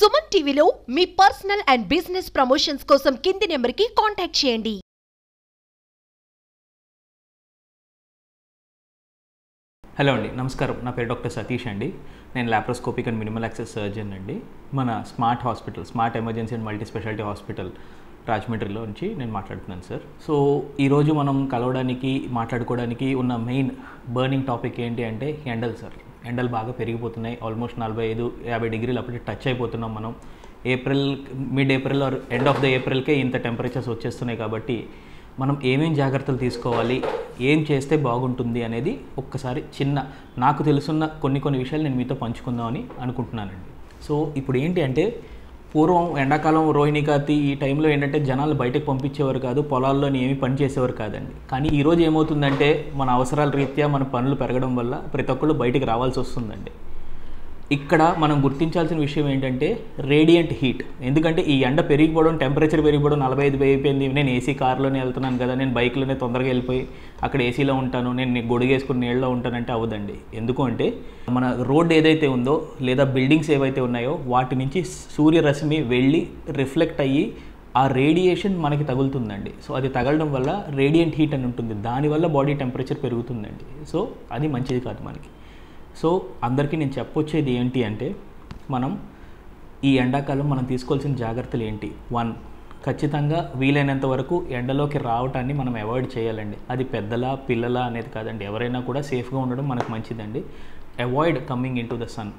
సుమన్ టీవీలో మీ personal and business promotions కోసం కింది నెంబర్కి కాంటాక్ట్ చేయండి. హలో అండి, నమస్కారం. నా పేరు డాక్టర్ సతీష్ అండి. నేను laparoscopic and minimal access surgeon అండి. మన smart emergency and multi speciality hospital రాజమండ్రిలో నుంచి నేను మాట్లాడుతున్నాను సార్. సో ఈరోజు మనం మాట్లాడుకోవడానికి ఉన్న మెయిన్ బర్నింగ్ టాపిక్ ఏంటి అంటే ఎండలు సార్. ఎండలు బాగా పెరిగిపోతున్నాయి. ఆల్మోస్ట్ 45-50 డిగ్రీలు అప్పటికి టచ్ అయిపోతున్నాం మనం. Mid April or end of the ఏప్రిల్కే ఇంత టెంపరేచర్స్ వచ్చేస్తున్నాయి. కాబట్టి మనం ఏమేం జాగ్రత్తలు తీసుకోవాలి, ఏం చేస్తే బాగుంటుంది అనేది ఒక్కసారి నాకు తెలుసున్న కొన్ని విషయాలు నేను మీతో పంచుకుందామని అనుకుంటున్నానండి. సో ఇప్పుడు ఏంటి అంటే, పూర్వం ఎండాకాలం రోహిణి కార్తీ ఈ టైంలో ఏంటంటే జనాలు బయటకు పంపించేవారు కాదు, పొలాల్లోని ఏమీ పని చేసేవారు కాదండి. కానీ ఈరోజు ఏమవుతుందంటే, మన అవసరాల రీత్యా మన పనులు పెరగడం వల్ల ప్రతి ఒక్కళ్ళు బయటికి రావాల్సి వస్తుందండి. ఇక్కడ మనం గుర్తించాల్సిన విషయం ఏంటంటే రేడియంట్ హీట్. ఎందుకంటే ఈ ఎండ పెరిగిపోవడం, టెంపరేచర్ పెరిగిపోవడం 45 అయిపోయింది. నేను ఏసీ కార్లోనే వెళ్తున్నాను కదా, నేను బైక్లోనే తొందరగా వెళ్ళిపోయి అక్కడ ఏసీలో ఉంటాను, నేను గొడుగేసుకుని నీళ్ళలో ఉంటానంటే అవ్వదండి. ఎందుకు అంటే మన రోడ్ ఏదైతే ఉందో లేదా బిల్డింగ్స్ ఏవైతే ఉన్నాయో వాటి నుంచి సూర్యరశ్మి వెళ్ళి రిఫ్లెక్ట్ అయ్యి ఆ రేడియేషన్ మనకి తగులుతుందండి. సో అది తగలడం వల్ల రేడియంట్ హీట్ అని ఉంటుంది. దానివల్ల బాడీ టెంపరేచర్ పెరుగుతుందండి. సో అది మంచిది కాదు మనకి. సో అందరికీ నేను చెప్పొచ్చేది ఏంటి అంటే, మనం ఈ ఎండాకాలం మనం తీసుకోవాల్సిన జాగ్రత్తలు ఏంటి. 1, ఖచ్చితంగా వీలైనంత వరకు ఎండలోకి రావటాన్ని మనం అవాయిడ్ చేయాలండి. అది పిల్లల అనేది కాదండి, ఎవరైనా కూడా సేఫ్గా ఉండడం మనకు మంచిదండి. Avoid coming into the sun.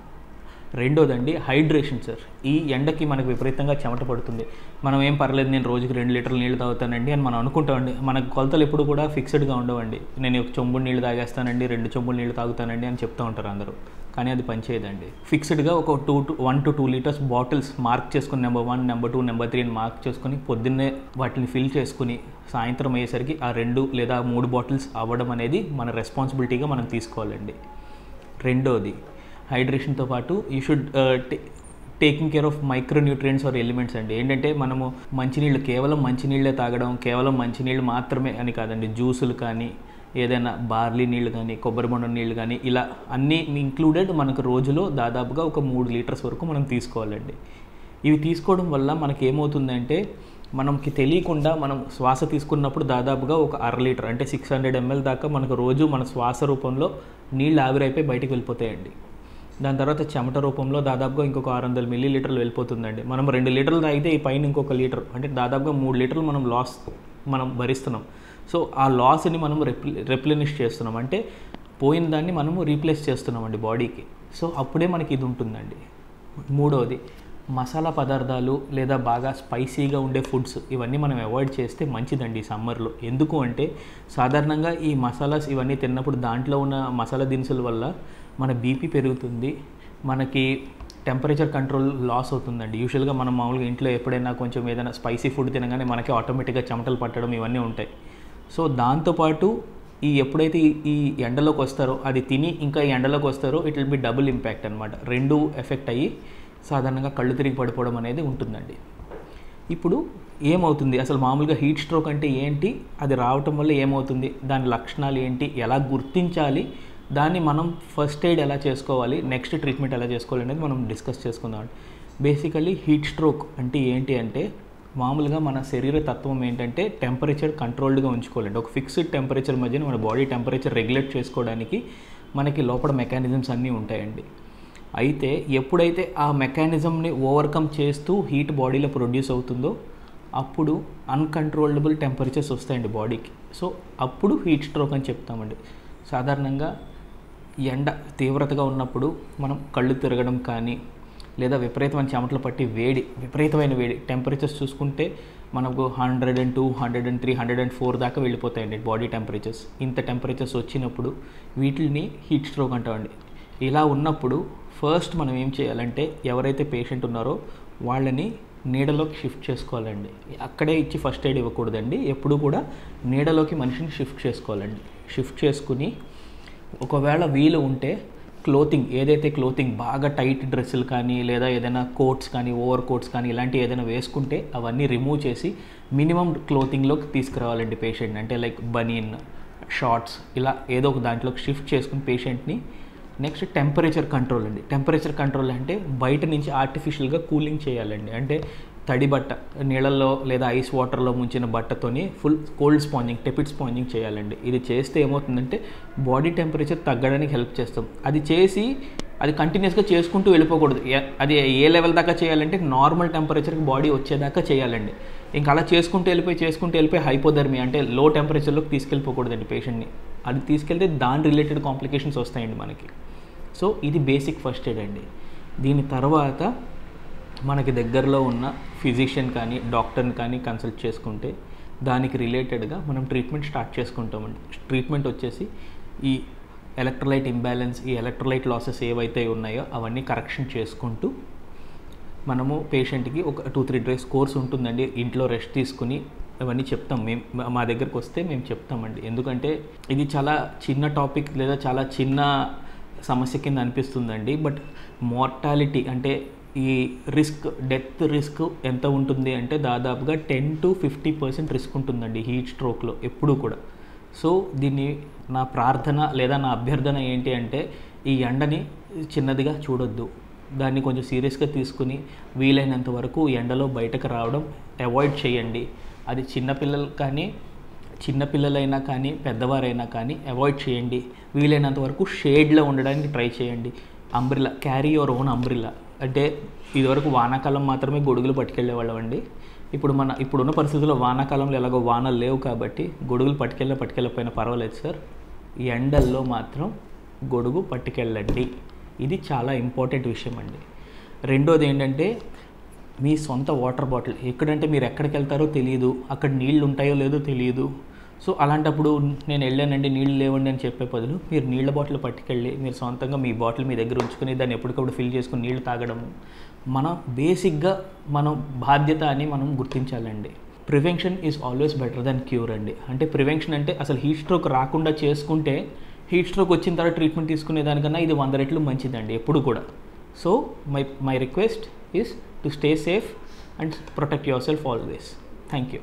రెండోదండి హైడ్రేషన్ సార్. ఈ ఎండకి మనకు విపరీతంగా చెమట పడుతుంది. మనం ఏం పర్లేదు, నేను రోజుకి 2 లీటర్లు నీళ్ళు తాగుతానండి అని మనం అనుకుంటామండి. మనకు కొలతలు ఎప్పుడు కూడా ఫిక్స్డ్గా ఉండవండి. నేను 1 చెంబుడు నీళ్ళు తాగేస్తానండి, 2 చెంబులు నీళ్ళు తాగుతానండి అని చెప్తూ ఉంటారు అందరూ. కానీ అది పనిచేయదండి. ఫిక్స్డ్గా ఒక 1 to 2 లీటర్స్ బాటిల్స్ మార్క్ చేసుకుని నెంబర్ 1, నెంబర్ 2, నెంబర్ 3 అని మార్క్ చేసుకుని పొద్దున్నే వాటిని ఫిల్ చేసుకుని సాయంత్రం అయ్యేసరికి ఆ 2 లేదా 3 బాటిల్స్ అవ్వడం అనేది మన రెస్పాన్సిబిలిటీగా మనం తీసుకోవాలండి. రెండోది హైడ్రేషన్తో పాటు you should taking care of micronutrients or elements అండి. ఏంటంటే మనము కేవలం మంచినీళ్ళే తాగడం, కేవలం మంచినీళ్ళు మాత్రమే అని కాదండి. జ్యూసులు కానీ, ఏదైనా బార్లీ నీళ్ళు కానీ, కొబ్బరి బొండం నీళ్ళు కానీ, ఇలా అన్నీ ఇంక్లూడెడ్ మనకు రోజులో దాదాపుగా ఒక 3 లీటర్స్ వరకు మనం తీసుకోవాలండి. ఇవి తీసుకోవడం వల్ల మనకి ఏమవుతుందంటే, మనకి తెలియకుండా మనం శ్వాస తీసుకున్నప్పుడు దాదాపుగా ఒక 1/2 లీటర్ అంటే 600 ml దాకా మనకు రోజు మన శ్వాస రూపంలో నీళ్ళు ఆవిరైపోయి బయటికి వెళ్ళిపోతాయండి. దాని తర్వాత చెమట రూపంలో దాదాపుగా ఇంకొక 600 మిల్లీలీటర్లు వెళ్ళిపోతుందండి. మనం 2 లీటర్లు తాగితే ఈ పైన ఇంకొక లీటర్, అంటే దాదాపుగా 3 లీటర్లు మనం భరిస్తున్నాం. సో ఆ లాస్ని మనం రెప్లెనిష్ చేస్తున్నాం, అంటే పోయిన దాన్ని మనము రీప్లేస్ చేస్తున్నామండి బాడీకి. సో అప్పుడే మనకి ఇది ఉంటుందండి. మూడవది మసాలా పదార్థాలు లేదా బాగా స్పైసీగా ఉండే ఫుడ్స్, ఇవన్నీ మనం అవాయిడ్ చేస్తే మంచిదండి ఈ సమ్మర్లో. ఎందుకు అంటే సాధారణంగా ఈ మసాలాస్ ఇవన్నీ తిన్నప్పుడు దాంట్లో ఉన్న మసాలా దినుసుల వల్ల మన బీపీ పెరుగుతుంది, మనకి టెంపరేచర్ కంట్రోల్ లాస్ అవుతుందండి. యూజువల్గా మనం మామూలుగా ఇంట్లో ఎప్పుడైనా కొంచెం ఏదైనా స్పైసీ ఫుడ్ తినగానే మనకి ఆటోమేటిక్గా చెమటలు పట్టడం ఇవన్నీ ఉంటాయి. సో దాంతోపాటు ఎప్పుడైతే ఈ ఎండలోకి వస్తారో, అది తిని ఇంకా ఈ ఎండలోకి వస్తారో, it will be double impact అనమాట. 2 ఎఫెక్ట్ అయ్యి సాధారణంగా కళ్ళు తిరిగి పడిపోవడం అనేది ఉంటుందండి. ఇప్పుడు ఏమవుతుంది అసలు, మామూలుగా హీట్ స్ట్రోక్ అంటే ఏంటి, అది రావటం వల్ల ఏమవుతుంది, దాని లక్షణాలు ఏంటి, ఎలా గుర్తించాలి, దాన్ని మనం ఫస్ట్ ఎయిడ్ ఎలా చేసుకోవాలి, నెక్స్ట్ ట్రీట్మెంట్ ఎలా చేసుకోవాలి అనేది మనం డిస్కస్ చేసుకుందాం. బేసికలీ హీట్ స్ట్రోక్ అంటే ఏంటి అంటే, మామూలుగా మన శరీర తత్వం ఏంటంటే టెంపరేచర్ కంట్రోల్డ్గా ఉంచుకోవాలండి. ఒక ఫిక్స్డ్ టెంపరేచర్ మధ్యన మన బాడీ టెంపరేచర్ రెగ్యులేట్ చేసుకోవడానికి మనకి లోపల మెకానిజమ్స్ అన్నీ ఉంటాయండి. అయితే ఎప్పుడైతే ఆ మెకానిజంని ఓవర్కమ్ చేస్తూ హీట్ బాడీలో ప్రొడ్యూస్ అవుతుందో అప్పుడు అన్కంట్రోలబుల్ టెంపరేచర్స్ వస్తాయండి బాడీకి. సో అప్పుడు హీట్ స్ట్రోక్ అని చెప్తామండి. సాధారణంగా ఎండ తీవ్రతగా ఉన్నప్పుడు మనం కళ్ళు తిరగడం కానీ, లేదా విపరీతమైన చెమటలు పట్టి విపరీతమైన వేడి టెంపరేచర్స్ చూసుకుంటే మనకు 102, 103, 104 దాకా వెళ్ళిపోతాయండి బాడీ టెంపరేచర్స్. ఇంత టెంపరేచర్స్ వచ్చినప్పుడు వీటిని హీట్ స్ట్రోక్ అంటామండి. ఇలా ఉన్నప్పుడు ఫస్ట్ మనం ఏం చేయాలంటే, ఎవరైతే పేషెంట్ ఉన్నారో వాళ్ళని నీడలోకి షిఫ్ట్ చేసుకోవాలండి. అక్కడే ఇచ్చి ఫస్ట్ ఎయిడ్ ఇవ్వకూడదండి. ఎప్పుడు కూడా నీడలోకి మనిషిని షిఫ్ట్ చేసుకోవాలండి. షిఫ్ట్ చేసుకుని ఒకవేళ వీలు ఉంటే క్లోతింగ్ బాగా టైట్ డ్రెస్సులు కానీ, లేదా ఏదైనా కోట్స్ కానీ, ఓవర్ కోట్స్ కానీ ఇలాంటివి ఏదైనా వేసుకుంటే అవన్నీ రిమూవ్ చేసి మినిమం క్లోతింగ్లోకి తీసుకురావాలండి పేషెంట్ని. అంటే లైక్ బనీన్, షార్ట్స్ ఇలా ఏదో ఒక దాంట్లోకి షిఫ్ట్ చేసుకుని పేషెంట్ని నెక్స్ట్ టెంపరేచర్ కంట్రోల్ అండి. టెంపరేచర్ కంట్రోల్ అంటే బయట నుంచి ఆర్టిఫిషియల్గా కూలింగ్ చేయాలండి. అంటే తడి బట్ట, నీళ్ళల్లో లేదా ఐస్ వాటర్లో ముంచిన బట్టతోని ఫుల్ కోల్డ్ స్పాంజింగ్, టెపిడ్ స్పాంజింగ్ చేయాలండి. ఇది చేస్తే ఏమవుతుందంటే బాడీ టెంపరేచర్ తగ్గడానికి హెల్ప్ చేస్తాం. అది కంటిన్యూస్గా చేసుకుంటూ వెళ్ళిపోకూడదు. అది ఏ లెవెల్ దాకా చేయాలంటే నార్మల్ టెంపరేచర్కి బాడీ వచ్చేదాకా చేయాలండి. ఇంకా అలా చేసుకుంటూ వెళ్ళిపోయి హైపోథర్మియా అంటే లో టెంపరేచర్లోకి తీసుకెళ్ళిపోకూడదండి పేషెంట్ని. అది తీసుకెళ్తే దాని రిలేటెడ్ కాంప్లికేషన్స్ వస్తాయండి మనకి. సో ఇది బేసిక్ ఫస్ట్ ఎయిడ్ అండి. దీని తర్వాత మనకి దగ్గరలో ఉన్న ఫిజిషియన్ కానీ డాక్టర్ని కానీ కన్సల్ట్ చేసుకుంటే దానికి రిలేటెడ్గా మనం ట్రీట్మెంట్ స్టార్ట్ చేసుకుంటామండి. ట్రీట్మెంట్ వచ్చేసి ఈ ఎలక్ట్రోలైట్ ఇంబ్యాలెన్స్, ఈ ఎలక్ట్రోలైట్ లాసెస్ ఏవైతే ఉన్నాయో అవన్నీ కరెక్షన్ చేసుకుంటూ మనము పేషెంట్కి ఒక 2-3 డేస్ కోర్స్ ఉంటుందండి. ఇంట్లో రెస్ట్ తీసుకుని అవన్నీ చెప్తాం. మా దగ్గరకు వస్తే మేము చెప్తామండి. ఎందుకంటే ఇది చాలా చిన్న టాపిక్ లేదా చాలా చిన్న సమస్య కింద అనిపిస్తుందండి. బట్ మార్టాలిటీ అంటే ఈ డెత్ రిస్క్ ఎంత ఉంటుంది అంటే దాదాపుగా 10-50% రిస్క్ ఉంటుందండి హీట్ స్ట్రోక్లో ఎప్పుడూ కూడా. సో దీన్ని నా ప్రార్థన లేదా నా అభ్యర్థన ఏంటి అంటే ఈ ఎండని చిన్నదిగా చూడొద్దు. దాన్ని కొంచెం సీరియస్గా తీసుకుని వీలైనంత వరకు ఎండలో బయటకు రావడం అవాయిడ్ చేయండి. అది చిన్నపిల్లలైనా కానీ పెద్దవారైనా కానీ అవాయిడ్ చేయండి. వీలైనంత వరకు షేడ్లో ఉండడానికి ట్రై చేయండి. Umbrella, carry your own umbrella. అంటే ఇదివరకు వానాకాలం మాత్రమే గొడుగులు పట్టుకెళ్ళేవాళ్ళం అండి. ఇప్పుడున్న పరిస్థితుల్లో వానాకాలంలో ఎలాగో వానలు లేవు కాబట్టి గొడుగులు పట్టుకెళ్ళకపోయినా పర్వాలేదు సార్. ఎండల్లో మాత్రం గొడుగు పట్టుకెళ్ళండి. ఇది చాలా ఇంపార్టెంట్ విషయం అండి. రెండోది ఏంటంటే మీ సొంత వాటర్ బాటిల్. ఎక్కడంటే మీరు ఎక్కడికి వెళ్తారో తెలియదు, అక్కడ నీళ్ళు ఉంటాయో లేదో తెలియదు. సో అలాంటప్పుడు నేను వెళ్ళానండి నీళ్ళు లేవండి అని చెప్పే బదులు మీరు నీళ్ళ బాటిల్ పట్టుకెళ్ళి మీరు సొంతంగా మీ బాటిల్ మీ దగ్గర ఉంచుకొని దాన్ని ఎప్పటికప్పుడు ఫిల్ చేసుకుని నీళ్ళు తాగడం బేసిక్గా మనం బాధ్యత అని మనం గుర్తించాలండి. Prevention is always better than cure అండి. అంటే ప్రివెన్షన్ అంటే అసలు హీట్ స్ట్రోక్ రాకుండా చేసుకుంటే హీట్ స్ట్రోక్ వచ్చిన తర్వాత ట్రీట్మెంట్ తీసుకునే దానికన్నా ఇది 100 రెట్లు మంచిదండి ఎప్పుడు కూడా. So my request is to stay safe and protect your self always. Thank you.